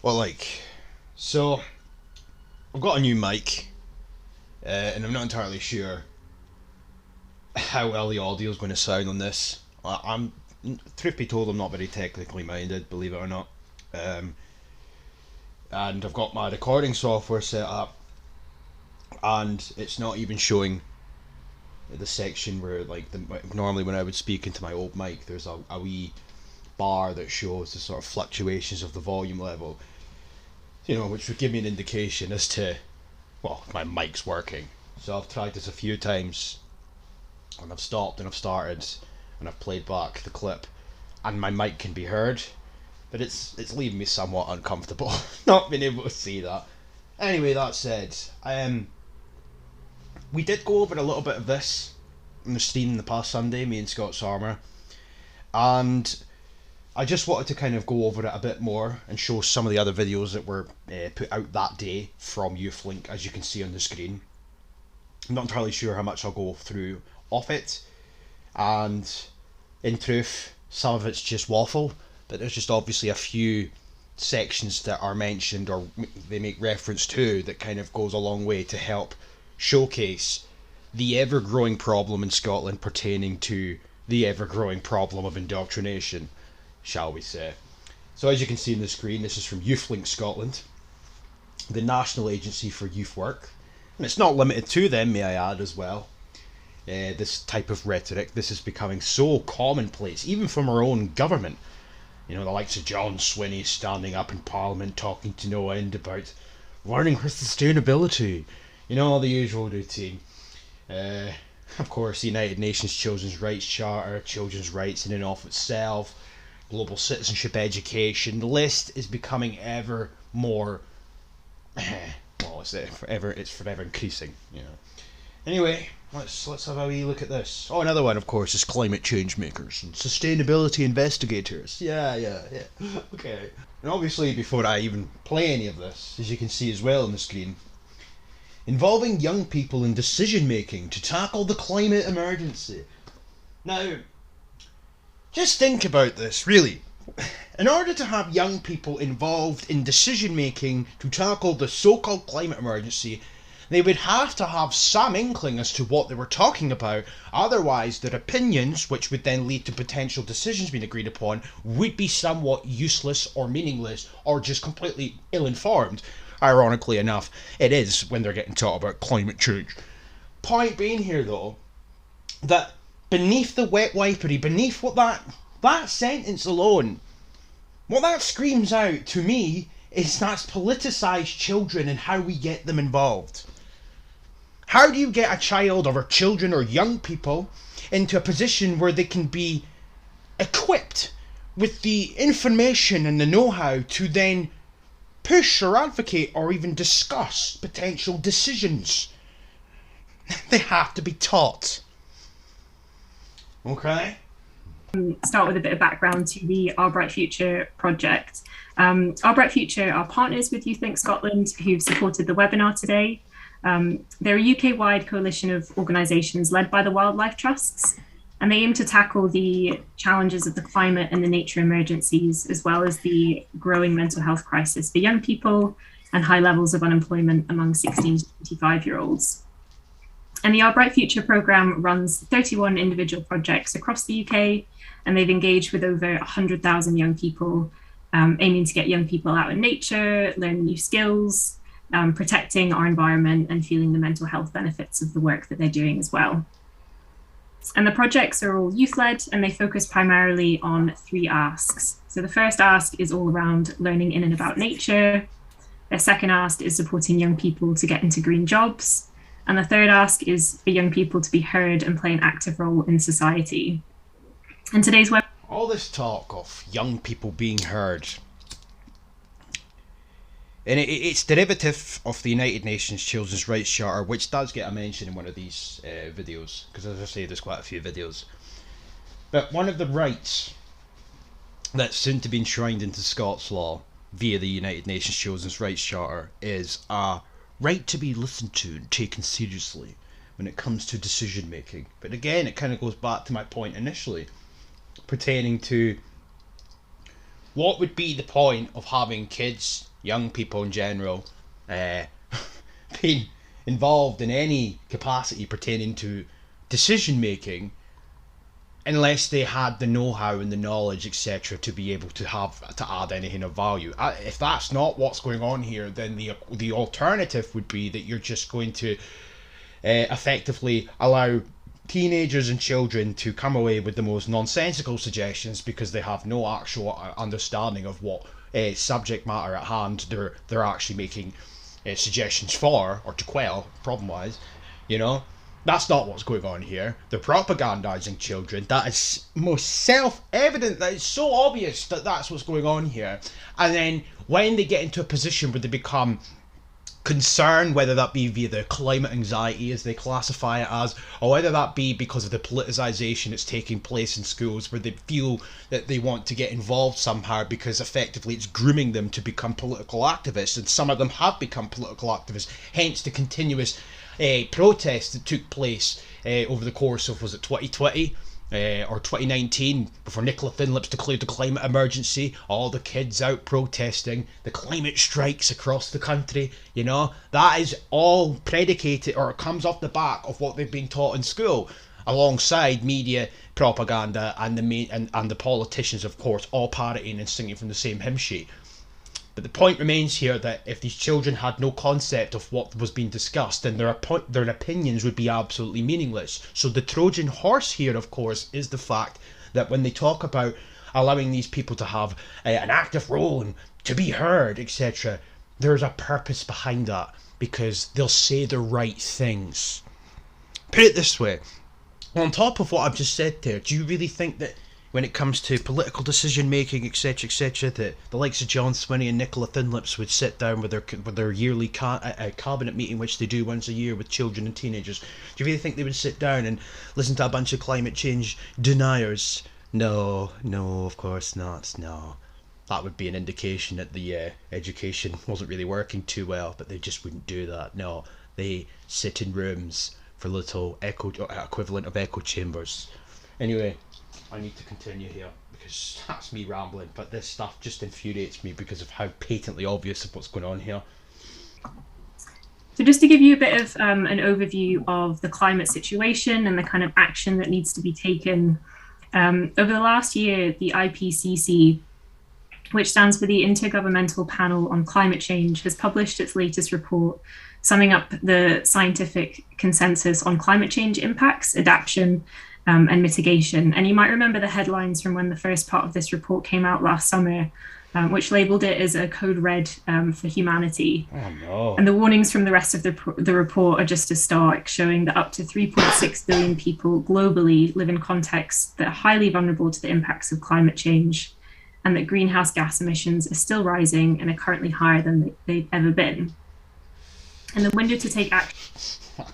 Well, so I've got a new mic, and I'm not entirely sure how well the audio is going to sound on this. Truth be told, I'm not very technically minded, believe it or not. Um, and I've got my recording software set up, and it's not even showing the section where, normally when I would speak into my old mic, there's a wee bar that shows the sort of fluctuations of the volume level, which would give me an indication as to, well, my mic's working. So I've tried this a few times, and I've stopped and I've started, and I've played back the clip, and my mic can be heard, but it's leaving me somewhat uncomfortable not being able to see that. Anyway, that said, we did go over a little bit of this on the stream the past Sunday, me and Scott Sarmer, and I just wanted to kind of go over it a bit more and show some of the other videos that were put out that day from YouthLink, as you can see on the screen. I'm not entirely sure how much I'll go through off it, and in truth, some of it's just waffle, but there's just obviously a few sections that are mentioned or they make reference to that kind of goes a long way to help showcase the ever-growing problem in Scotland pertaining to the ever-growing problem of indoctrination, shall we say. So as you can see on the screen, this is from YouthLink Scotland, the National Agency for Youth Work, and it's not limited to them, may I add, as well. This type of rhetoric, this is becoming so commonplace, even from our own government. You know, the likes of John Swinney standing up in Parliament talking to no end about learning for sustainability. You know, all the usual routine. Of course, the United Nations Children's Rights Charter, children's rights in and of itself, global citizenship education. The list is becoming ever more. Well, it's forever increasing. You know. Anyway, let's have a wee look at this. Oh, another one, of course, is climate change makers and sustainability investigators. Yeah. Okay. And obviously, before I even play any of this, as you can see as well on the screen, involving young people in decision making to tackle the climate emergency. Now, just think about this, really. In order to have young people involved in decision making to tackle the so-called climate emergency, they would have to have some inkling as to what they were talking about, otherwise their opinions, which would then lead to potential decisions being agreed upon, would be somewhat useless or meaningless or just completely ill-informed. Ironically enough, it is when they're getting taught about climate change. Point being here though, that beneath the wet wipery, beneath what that sentence alone, what that screams out to me is that's politicised children and how we get them involved. How do you get a child or children or young people into a position where they can be equipped with the information and the know-how to then push or advocate or even discuss potential decisions? They have to be taught. Okay? Start with a bit of background to the Our Bright Future project. Our Bright Future are partners with YouthLink Scotland who've supported the webinar today. They're a UK-wide coalition of organisations led by the Wildlife Trusts, and they aim to tackle the challenges of the climate and the nature emergencies, as well as the growing mental health crisis for young people and high levels of unemployment among 16 to 25-year-olds. And the Our Bright Future programme runs 31 individual projects across the UK, and they've engaged with over 100,000 young people, aiming to get young people out in nature, learn new skills, protecting our environment and feeling the mental health benefits of the work that they're doing as well. And the projects are all youth-led, and they focus primarily on 3 asks. So the first ask is all around learning in and about nature. Their second ask is supporting young people to get into green jobs. And the third ask is for young people to be heard and play an active role in society. And today's web. All this talk of young people being heard, and it's derivative of the United Nations Children's Rights Charter, which does get a mention in one of these videos, because as I say, there's quite a few videos. But one of the rights that's soon to be enshrined into Scots law via the United Nations Children's Rights Charter is a right to be listened to and taken seriously when it comes to decision making. But again, it kind of goes back to my point initially, pertaining to what would be the point of having kids young people in general, being involved in any capacity pertaining to decision making unless they had the know-how and the knowledge, etc., to be able to add anything of value. If that's not what's going on here, then the alternative would be that you're just going to effectively allow teenagers and children to come away with the most nonsensical suggestions because they have no actual understanding of what subject matter at hand they're actually making suggestions for, or to quell problem-wise. That's not what's going on here. They're propagandizing children. That is most self-evident. That is so obvious that that's what's going on here. And then when they get into a position where they become concerned, whether that be via the climate anxiety as they classify it as, or whether that be because of the politicization that's taking place in schools, where they feel that they want to get involved somehow because effectively it's grooming them to become political activists, and some of them have become political activists, hence the continuous protests that took place over the course of, was it 2020 or 2019, before Nicola Finlips declared the climate emergency, all the kids out protesting, the climate strikes across the country. That is all predicated, or it comes off the back of what they've been taught in school, alongside media propaganda and the politicians, of course, all parroting and singing from the same hymn sheet. But the point remains here that if these children had no concept of what was being discussed, then their opinions would be absolutely meaningless. So the Trojan horse here, of course, is the fact that when they talk about allowing these people to have an active role and to be heard, etc., there's a purpose behind that, because they'll say the right things. Put it this way, on top of what I've just said there, do you really think that when it comes to political decision making, etc., that the likes of John Swinney and Nicola Finlips would sit down with their yearly cabinet meeting, which they do once a year with children and teenagers? Do you really think they would sit down and listen to a bunch of climate change deniers? No, of course not. No, that would be an indication that the education wasn't really working too well. But they just wouldn't do that. No, they sit in rooms for little equivalent of echo chambers. Anyway, I need to continue here because that's me rambling, but this stuff just infuriates me because of how patently obvious of what's going on here. So just to give you a bit of an overview of the climate situation and the kind of action that needs to be taken, over the last year, the IPCC, which stands for the Intergovernmental Panel on Climate Change, has published its latest report summing up the scientific consensus on climate change impacts, adaptation, and mitigation. And you might remember the headlines from when the first part of this report came out last summer, which labelled it as a code red for humanity. Oh no. And the warnings from the rest of the report are just as stark, showing that up to 3.6 billion people globally live in contexts that are highly vulnerable to the impacts of climate change, and that greenhouse gas emissions are still rising and are currently higher than they've ever been. And the window to take action...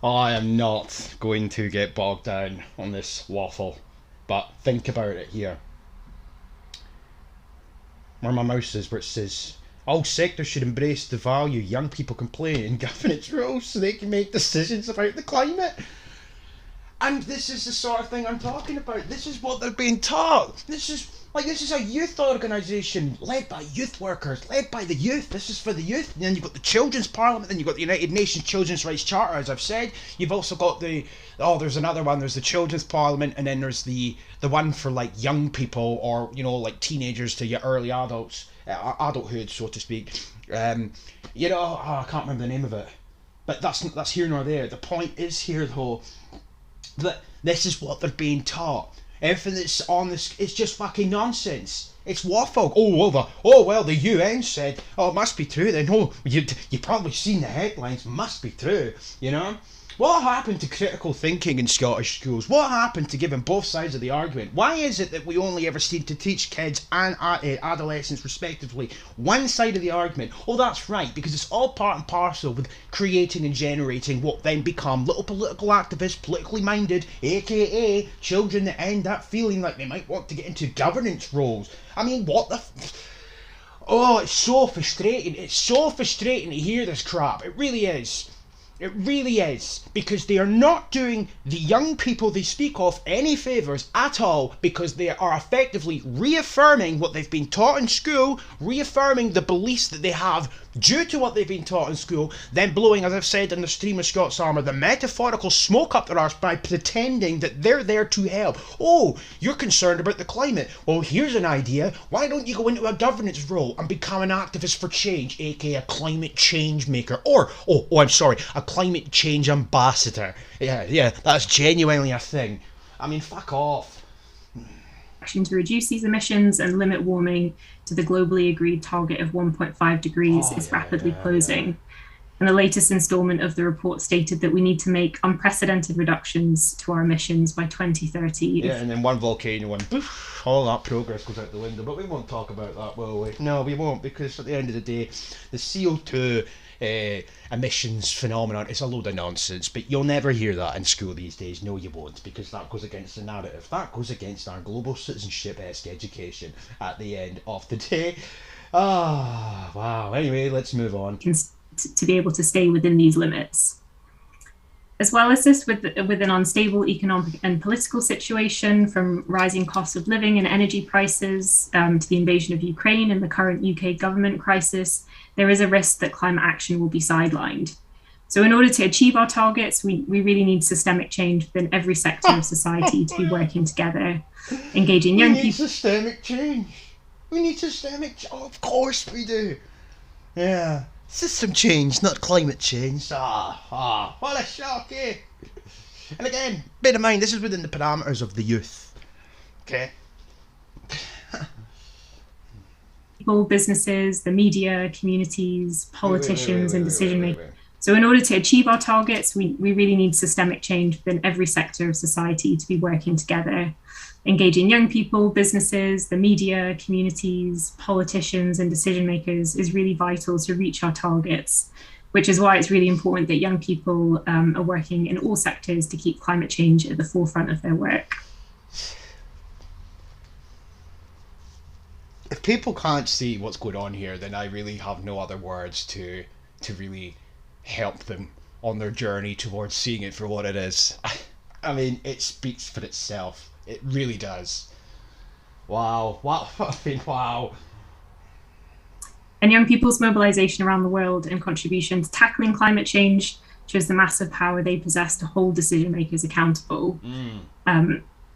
I am not going to get bogged down on this waffle, but think about it here. Where my mouse is, where it says, all sectors should embrace the value young people can play in governance roles so they can make decisions about the climate. And this is the sort of thing I'm talking about. This is what they're being taught. This is a youth organisation led by youth workers, led by the youth. This is for the youth. And then you've got the Children's Parliament, then you've got the United Nations Children's Rights Charter, as I've said. You've also got there's another one, there's the Children's Parliament, and then there's the one for like young people, or like teenagers to your early adults, adulthood, so to speak. I can't remember the name of it. But that's here nor there. The point is here though, that this is what they're being taught. Everything that's on this is just fucking nonsense. It's waffle. The UN said, it must be true then. You've probably seen the headlines, must be true, What happened to critical thinking in Scottish schools? What happened to giving both sides of the argument? Why is it that we only ever seem to teach kids and adolescents respectively one side of the argument? Oh, that's right, because it's all part and parcel with creating and generating what then become little political activists, politically minded, aka children that end up feeling like they might want to get into governance roles. I mean, what the... Oh, it's so frustrating. It's so frustrating to hear this crap. It really is. It really is, because they are not doing the young people they speak of any favours at all, because they are effectively reaffirming what they've been taught in school, reaffirming the beliefs that they have due to what they've been taught in school, then blowing, as I've said in the stream of Scott's Armour, the metaphorical smoke up their arse by pretending that they're there to help. Oh, you're concerned about the climate. Well, here's an idea. Why don't you go into a governance role and become an activist for change, aka a climate change maker? Or, I'm sorry, a climate change ambassador. Yeah, that's genuinely a thing. I mean, fuck off. To reduce these emissions and limit warming to the globally agreed target of 1.5 degrees is rapidly closing. And the latest instalment of the report stated that we need to make unprecedented reductions to our emissions by 2030. Yeah, and then one volcano and poof, all that progress goes out the window. But we won't talk about that, will we? No, we won't, because at the end of the day, the CO2 emissions phenomenon is a load of nonsense, but you'll never hear that in school these days. No, you won't, because that goes against the narrative. That goes against our global citizenship-esque education at the end of the day. Wow. Anyway, let's move on. To be able to stay within these limits. As well as this, with an unstable economic and political situation, from rising costs of living and energy prices to the invasion of Ukraine and the current UK government crisis, there is a risk that climate action will be sidelined. So in order to achieve our targets, we really need systemic change within every sector of society to be working together, engaging young people. We need systemic change. Of course we do. Yeah. System change, not climate change. What a shock, eh? And again, bear in mind, this is within the parameters of the youth. Okay? People, businesses, the media, communities, politicians, and decision makers. So in order to achieve our targets, we really need systemic change within every sector of society to be working together. Engaging young people, businesses, the media, communities, politicians, and decision makers is really vital to reach our targets, which is why it's really important that young people are working in all sectors to keep climate change at the forefront of their work. If people can't see what's going on here, then I really have no other words to really help them on their journey towards seeing it for what it is. I mean, it speaks for itself. It really does. Wow. And young people's mobilization around the world and contribution to tackling climate change shows the massive power they possess to hold decision makers accountable.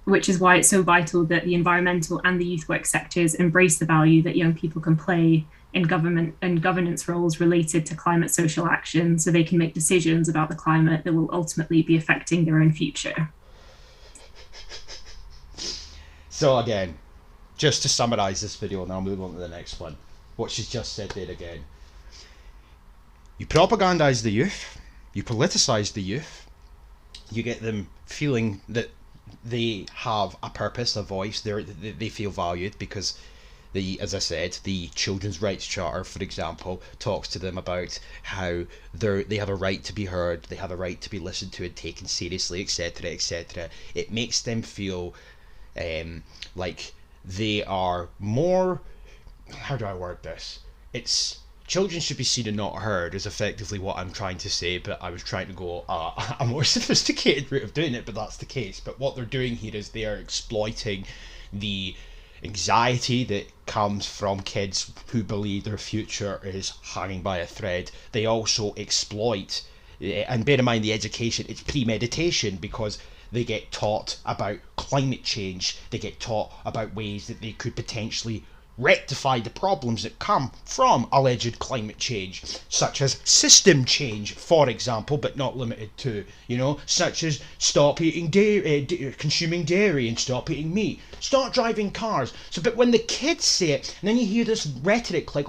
Which is why it's so vital that the environmental and the youth work sectors embrace the value that young people can play in government and governance roles related to climate social action, so they can make decisions about the climate that will ultimately be affecting their own future. So again, just to summarise this video, and I'll move on to the next one, what she's just said there again. You propagandise the youth, you politicise the youth, you get them feeling that they have a purpose, a voice, they feel valued, because as I said, the Children's Rights Charter, for example, talks to them about how they have a right to be heard, they have a right to be listened to and taken seriously, etc., etc. It makes them feel like they are more, how do I word this? It's children should be seen and not heard is effectively what I'm trying to say, but I was trying to go a more sophisticated route of doing it, but that's the case. But what they're doing here is they are exploiting the anxiety that comes from kids who believe their future is hanging by a thread. They also exploit, and bear in mind the education, it's premeditation, because they get taught about climate change, they get taught about ways that they could potentially rectify the problems that come from alleged climate change, such as system change, for example, but not limited to, such as stop eating dairy, consuming dairy, and stop eating meat, start driving cars. So, but when the kids say it, and then you hear this rhetoric like,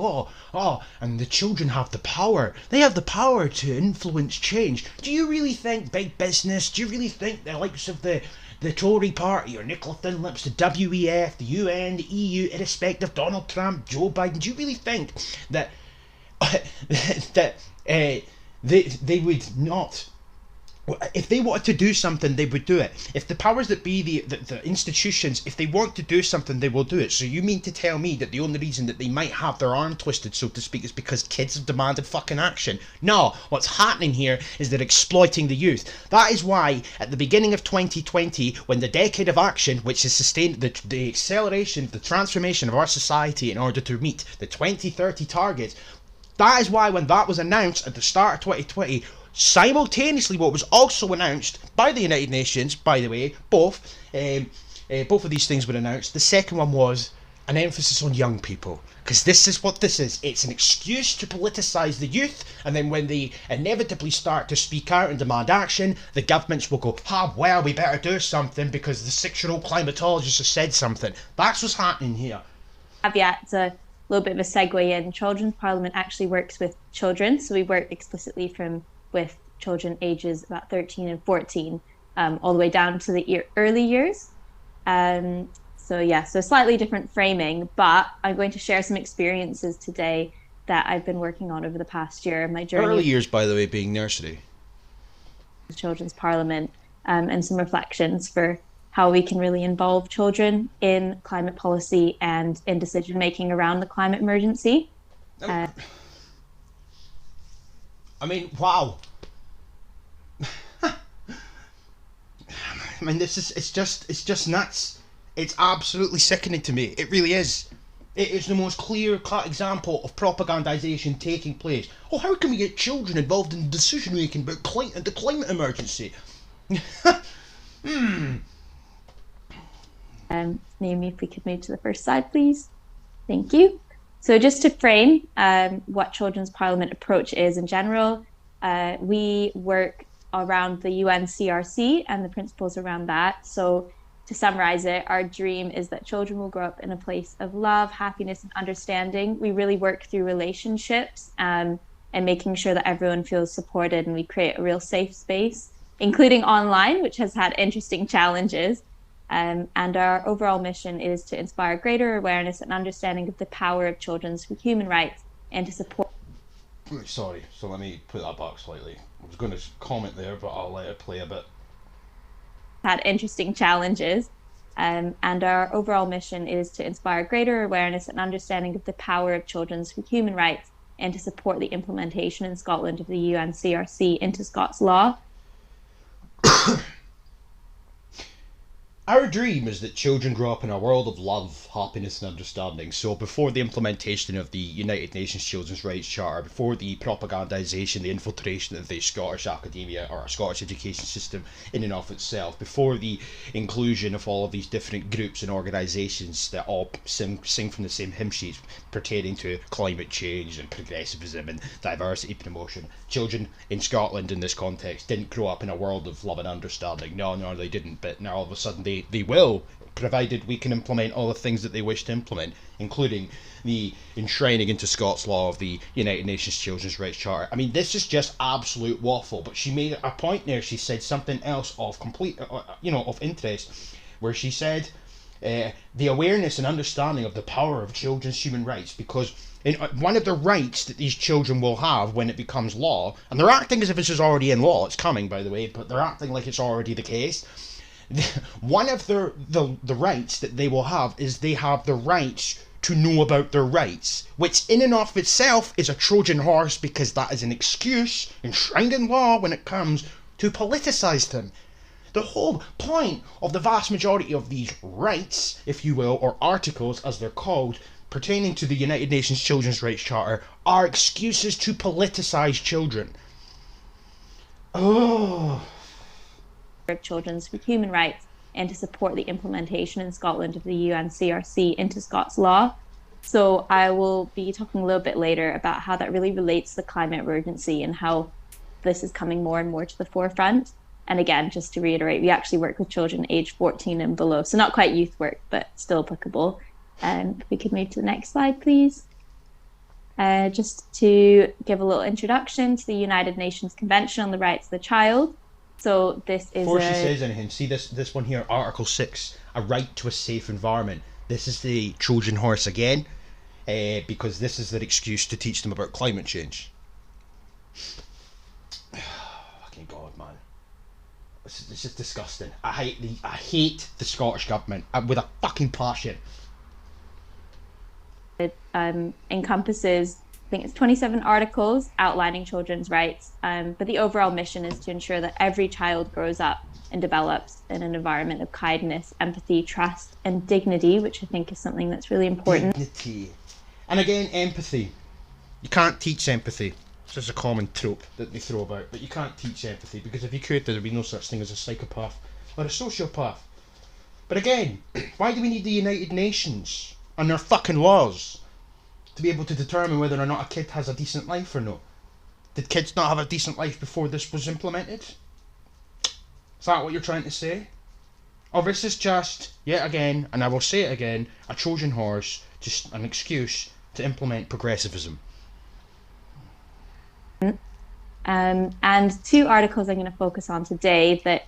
and the children have the power, they have the power to influence change. Do you really think big business, do you really think the likes of the Tory party, or Nicola Thin-Lips, the WEF, the UN, the EU, irrespective, Donald Trump, Joe Biden, do you really think that they would not if they wanted to do something, they would do it. If the powers that be, the institutions, if they want to do something, they will do it. So you mean to tell me that the only reason that they might have their arm twisted, so to speak, is because kids have demanded fucking action? No, what's happening here is they're exploiting the youth. That is why, at the beginning of 2020, when the decade of action, which has sustained the acceleration, the transformation of our society in order to meet the 2030 targets, that is why when that was announced at the start of 2020, simultaneously, what was also announced by the United Nations, by the way, both of these things were announced. The second one was an emphasis on young people, because this is what this is. It's an excuse to politicise the youth, and then when they inevitably start to speak out and demand action, the governments will go, well, we better do something because the 6-year-old climatologist has said something. That's what's happening here. Caveat, a little bit of a segue in. Children's Parliament actually works with children, so we work explicitly with children ages about 13 and 14, all the way down to the early years. So slightly different framing, but I'm going to share some experiences today that I've been working on over the past year. My journey. Early years, by the way, being nursery. Children's Parliament, and some reflections for how we can really involve children in climate policy and in decision making around the climate emergency. I mean, wow. I mean, it's just nuts. It's absolutely sickening to me. It really is. It is the most clear-cut example of propagandization taking place. Oh, how can we get children involved in decision-making about the climate emergency? Naomi, if we could move to the first slide, please. Thank you. So just to frame what Children's Parliament approach is in general, we work around the UNCRC and the principles around that. So to summarize it, our dream is that children will grow up in a place of love, happiness, and understanding. We really work through relationships and making sure that everyone feels supported, and we create a real safe space, including online, which has had interesting challenges. And our overall mission is to inspire greater awareness and understanding of the power of children's human rights and to support. Sorry, so let me put that back slightly. I was going to comment there, but I'll let it play a bit. Had interesting challenges, and our overall mission is to inspire greater awareness and understanding of the power of children's human rights and to support the implementation in Scotland of the UNCRC into Scots law. Our dream is that children grow up in a world of love, happiness and understanding. So before the implementation of the United Nations Children's Rights Charter, before the propagandisation, the infiltration of the Scottish academia or our Scottish education system in and of itself, before the inclusion of all of these different groups and organisations that all sing from the same hymn sheets pertaining to climate change and progressivism and diversity promotion, children in Scotland in this context didn't grow up in a world of love and understanding. No, they didn't. But now all of a sudden they will, provided we can implement all the things that they wish to implement, including the enshrining into Scots law of the United Nations Children's Rights Charter. I mean, this is just absolute waffle. But she made a point there. She said something else of complete, of interest, where she said the awareness and understanding of the power of children's human rights, because one of the rights that these children will have when it becomes law, and they're acting as if this is already in law, it's coming, by the way, but they're acting like it's already the case. One of the rights that they will have is they have the rights to know about their rights, which in and of itself is a Trojan horse, because that is an excuse enshrined in law when it comes to politicise them. The whole point of the vast majority of these rights, if you will, or articles as they're called, pertaining to the United Nations Children's Rights Charter, are excuses to politicise children. Oh. Of children's human rights and to support the implementation in Scotland of the UNCRC into Scots law. So I will be talking a little bit later about how that really relates to the climate emergency and how this is coming more and more to the forefront. And again, just to reiterate, we actually work with children aged 14 and below, so not quite youth work, but still applicable. And if we could move to the next slide, please. Just to give a little introduction to the United Nations Convention on the Rights of the Child. So this is before she says anything, see this one here, Article 6, a right to a safe environment. This is the Trojan horse again, because this is their excuse to teach them about climate change. Fucking God, man. It's just disgusting. I hate the Scottish government with a fucking passion. It encompasses, I think it's 27 articles outlining children's rights, but the overall mission is to ensure that every child grows up and develops in an environment of kindness, empathy, trust, and dignity, which I think is something that's really important. Dignity. And again, empathy. You can't teach empathy. It's just a common trope that they throw about, but you can't teach empathy, because if you could, there'd be no such thing as a psychopath or a sociopath. But again, why do we need the United Nations and their fucking laws to be able to determine whether or not a kid has a decent life or not? Did kids not have a decent life before this was implemented? Is that what you're trying to say? Or this is just, yet again, and I will say it again, a Trojan horse, just an excuse to implement progressivism? And two articles I'm going to focus on today that,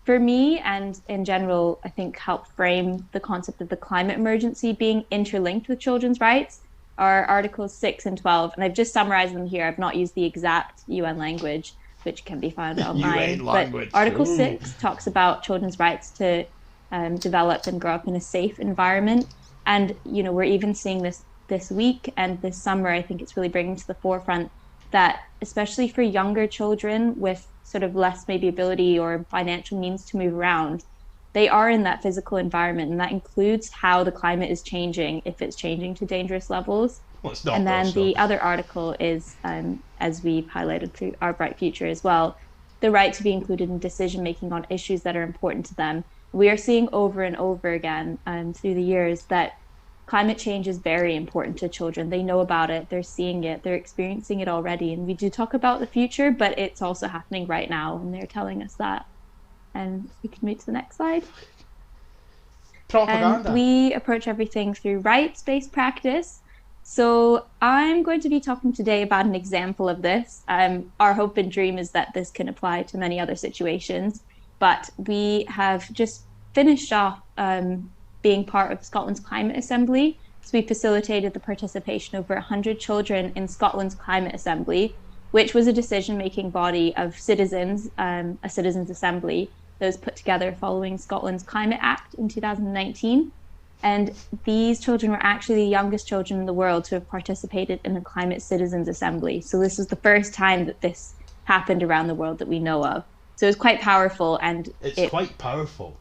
for me and in general, I think help frame the concept of the climate emergency being interlinked with children's rights, are Articles 6 and 12. And I've just summarized them here. I've not used the exact UN language, which can be found online. But Article 6 talks about children's rights to develop and grow up in a safe environment. And, you know, we're even seeing this week and this summer, I think it's really bringing to the forefront that, especially for younger children with sort of less maybe ability or financial means to move around, they are in that physical environment, and that includes how the climate is changing, if it's changing to dangerous levels. Well, it's not. And then the other article is, as we've highlighted through Our Bright Future as well, the right to be included in decision making on issues that are important to them. We are seeing over and over again through the years that climate change is very important to children. They know about it, they're seeing it, they're experiencing it already. And we do talk about the future, but it's also happening right now, and they're telling us that. And we can move to the next slide. Propaganda. And we approach everything through rights-based practice. So I'm going to be talking today about an example of this. Our hope and dream is that this can apply to many other situations, but we have just finished off being part of Scotland's Climate Assembly. So we facilitated the participation of over 100 children in Scotland's Climate Assembly, which was a decision-making body of citizens, a citizens' assembly that was put together following Scotland's Climate Act in 2019. And these children were actually the youngest children in the world to have participated in a climate citizens' assembly. So this was the first time that this happened around the world that we know of. So it was quite powerful, and it's quite powerful.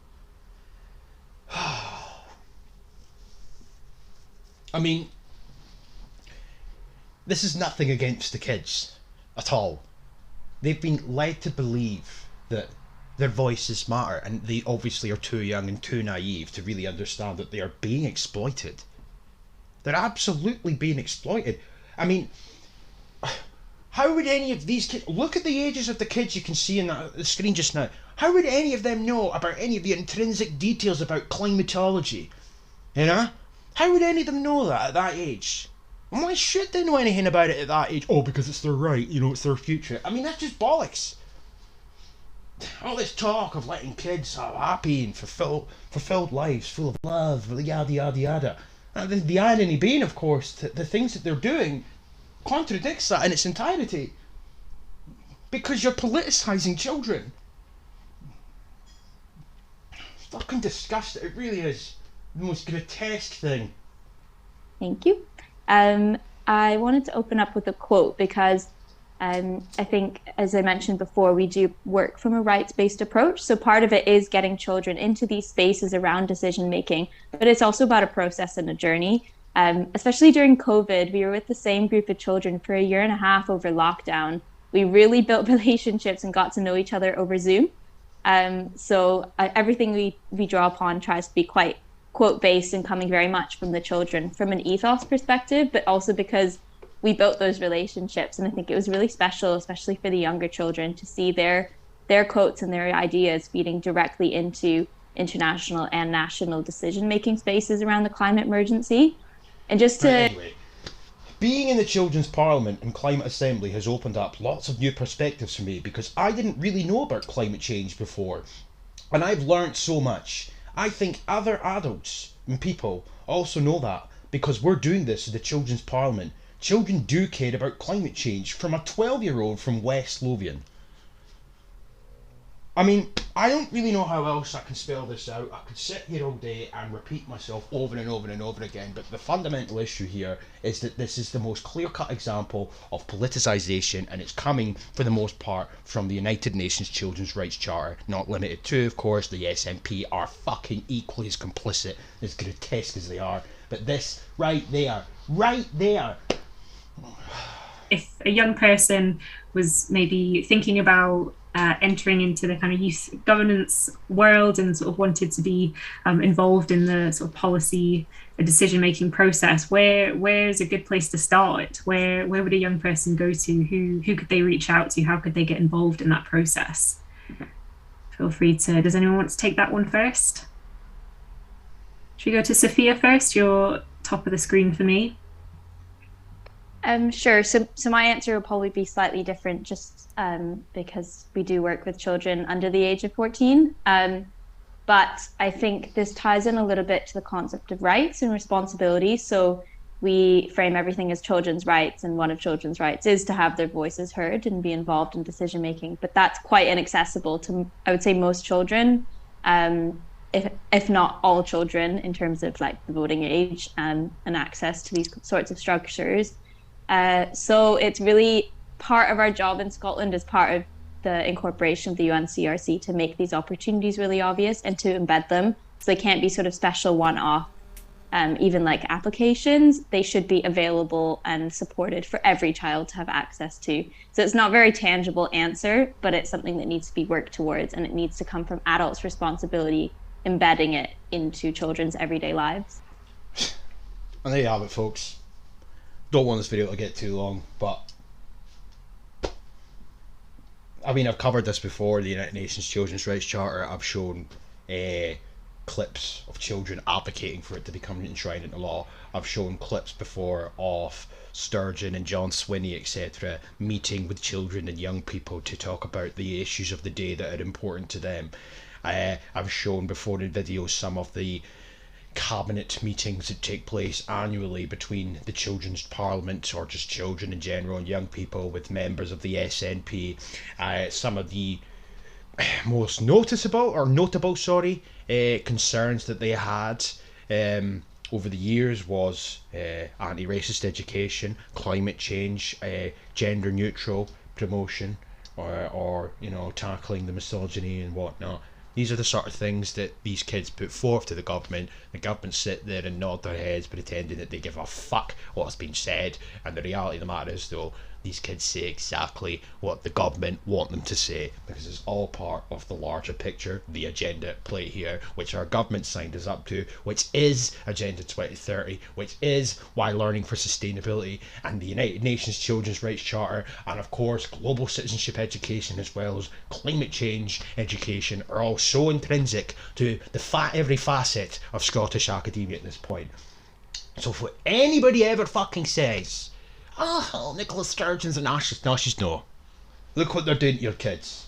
I mean, this is nothing against the kids at all. They've been led to believe that their voices matter, and they obviously are too young and too naive to really understand that they are being exploited. They're absolutely being exploited. I mean, how would any of these kids, look at the ages of the kids you can see in the screen just now, how would any of them know about any of the intrinsic details about climatology? You know? How would any of them know that at that age? And why should they know anything about it at that age? Oh, because it's their right, you know, it's their future. I mean, that's just bollocks. All this talk of letting kids have happy and fulfilled lives, full of love, yada yada yada. And the irony being, of course, that the things that they're doing contradicts that in its entirety. Because you're politicising children. Fucking disgusting, it really is. The most grotesque thing. Thank you. I wanted to open up with a quote because I think, as I mentioned before, we do work from a rights-based approach. So part of it is getting children into these spaces around decision-making, but it's also about a process and a journey. Especially during COVID, we were with the same group of children for 1.5 years over lockdown. We really built relationships and got to know each other over Zoom. So everything we draw upon tries to be quite quote-based and coming very much from the children, from an ethos perspective, but also because we built those relationships. And I think it was really special, especially for the younger children, to see their quotes and their ideas feeding directly into international and national decision-making spaces around the climate emergency. And just to... Anyway, being in the Children's Parliament and Climate Assembly has opened up lots of new perspectives for me, because I didn't really know about climate change before. And I've learnt so much. I think other adults and people also know that, because we're doing this in the Children's Parliament. Children do care about climate change, from a 12-year-old from West Lothian. I mean, I don't really know how else I can spell this out. I could sit here all day and repeat myself over and over and over again, but the fundamental issue here is that this is the most clear-cut example of politicisation, and it's coming, for the most part, from the United Nations Children's Rights Charter, not limited to, of course, the SNP are fucking equally as complicit, as grotesque as they are, but this, right there, if a young person was maybe thinking about entering into the kind of youth governance world and sort of wanted to be involved in the sort of policy and decision-making process, where's a good place to start? Where would a young person go to? Who could they reach out to? How could they get involved in that process? Feel free to, does anyone want to take that one first? Should we go to Sophia first? You're top of the screen for me. Sure. So my answer will probably be slightly different, just because we do work with children under the age of 14. But I think this ties in a little bit to the concept of rights and responsibilities. So we frame everything as children's rights, and one of children's rights is to have their voices heard and be involved in decision making. But that's quite inaccessible to, I would say, most children, if not all children, in terms of like the voting age and access to these sorts of structures. So it's really part of our job in Scotland as part of the incorporation of the UNCRC to make these opportunities really obvious and to embed them. So they can't be sort of special one-off, even like applications. They should be available and supported for every child to have access to. So it's not a very tangible answer, but it's something that needs to be worked towards, and it needs to come from adults' responsibility, embedding it into children's everyday lives. And there you have it, folks. Don't want this video to get too long, but I mean, I've covered this before, the United Nations Children's Rights Charter. I've shown clips of children advocating for it to become enshrined into law. I've shown clips before of Sturgeon and John Swinney, etc., meeting with children and young people to talk about the issues of the day that are important to them. I've shown before in videos some of the cabinet meetings that take place annually between the Children's Parliament, or just children in general and young people, with members of the SNP. Some of the most notable concerns that they had over the years was anti-racist education, climate change, gender neutral promotion, or you know, tackling the misogyny and whatnot. These are the sort of things that these kids put forth to the government. The government sit there and nod their heads, pretending that they give a fuck what's been said. And the reality of the matter is, though, these kids say exactly what the government want them to say, because it's all part of the larger picture, the agenda at play here, which our government signed us up to, which is Agenda 2030, which is why learning for sustainability and the United Nations Children's Rights Charter, and of course global citizenship education as well as climate change education, are all so intrinsic to every facet of Scottish academia at this point. So if anybody ever fucking says, oh, Nicola Sturgeon's an artist, no, she's no. Look what they're doing to your kids.